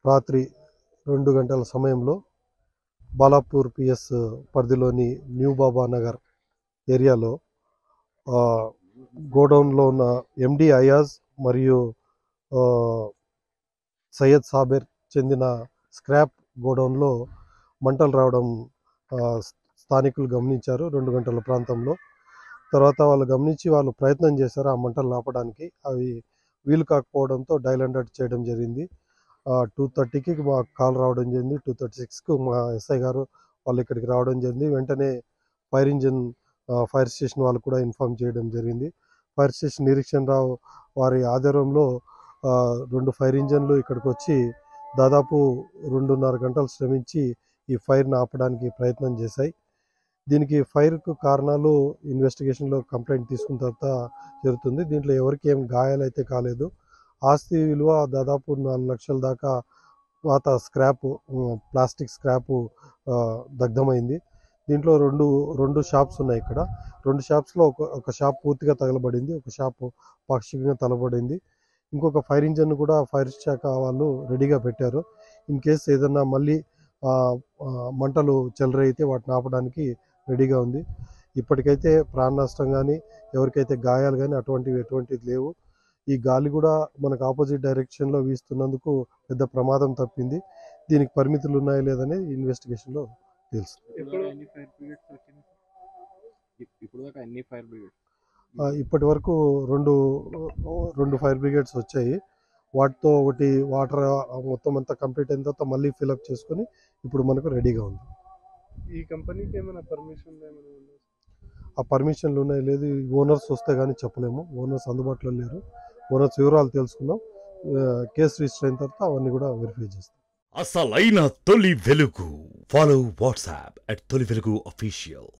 రాత్రి 2 గంటల సమయంలో బాలాపూర్ పిఎస్ పరిధిలోని న్యూ బాబా నగర్ ఏరియాలో గోడౌన్లో ఉన్న ఎండి అయాజ్ మరియు సయ్యద్ సాబెర్ చెందిన స్క్రాప్ గోడౌన్లో మంటలు రావడం స్థానికులు గమనించారు 2 గంటల ప్రాంతంలో. తర్వాత వాళ్ళు గమనించి వాళ్ళు ప్రయత్నం చేశారు ఆ మంటలు ఆపడానికి. అవి వీలు కాకపోవడంతో డయల్ 100 చేయడం జరిగింది. 2:30కి మాకు కాల్ రావడం జరిగింది. 2:36కు మా ఎస్ఐ గారు వాళ్ళు ఇక్కడికి రావడం జరిగింది. వెంటనే ఫైర్ స్టేషన్ వాళ్ళు కూడా ఇన్ఫార్మ్ చేయడం జరిగింది. ఫైర్ స్టేషన్ నిరీక్షణరావు వారి ఆధ్వర్యంలో 2 ఫైర్ ఇంజన్లు ఇక్కడికి వచ్చి దాదాపు 2.5 గంటలు శ్రమించి ఈ ఫైర్ని ఆపడానికి ప్రయత్నం చేశాయి. దీనికి ఫైర్కు కారణాలు ఇన్వెస్టిగేషన్లో కంప్లైంట్ తీసుకున్న తర్వాత జరుగుతుంది. దీంట్లో ఎవరికి ఏం గాయాలైతే కాలేదు. ఆస్తి విలువ దాదాపు 4 లక్షల దాకా పాత ప్లాస్టిక్ స్క్రాపు దగ్ధమైంది. దీంట్లో రెండు షాప్స్ ఉన్నాయి. ఇక్కడ 2 షాప్స్లో ఒక షాప్ పూర్తిగా తగలబడింది, ఒక షాప్ పాక్షికంగా తగలబడింది. ఇంకొక ఫైర్ ఇంజన్ కూడా ఫైర్ శాఖ వాళ్ళు రెడీగా పెట్టారు. ఇన్ కేస్ ఏదన్నా మళ్ళీ మంటలు చెలరైతే వాటిని ఆపడానికి రెడీగా ఉంది. ఇప్పటికైతే ప్రాణ నష్టం కానీ ఎవరికైతే గాయాలు కానీ ఎటువంటిది లేవు. ఈ గాలి కూడా మనకు ఆపోజిట్ డైరెక్షన్లో వీస్తున్నందుకు పెద్ద ప్రమాదం తప్పింది. దీనికి పరిమితులు ఉన్నాయా లేదని ఇన్వెస్టిగేషన్లో తెలుసు. ఇప్పటి వరకు రెండు ఫైర్ బ్రిగేడ్స్ వచ్చాయి. వాటితో ఒకటి వాటర్ మొత్తం అంతా కంప్లీట్ అయిన తర్వాత మళ్ళీ ఫిల్అప్ చేసుకొని ఇప్పుడు మనకు రెడీగా ఉంది. ఈ కంపెనీకి ఏమైనా పర్మిషన్లు ఉన్నాయి లేదు. ఓనర్స్ వస్తే కానీ చెప్పలేము. ఓనర్స్ అందుబాటులో లేరు. ఓనర్స్ వివరాలు తెలుసుకున్నాం. కేసు రిజిస్టర్ అయిన తర్వాత అవన్నీ కూడా వెరిఫై చేస్తాం. అసలైన తొలి వెలుగు. ఫాలో వాట్సాప్ @తొలి వెలుగు official.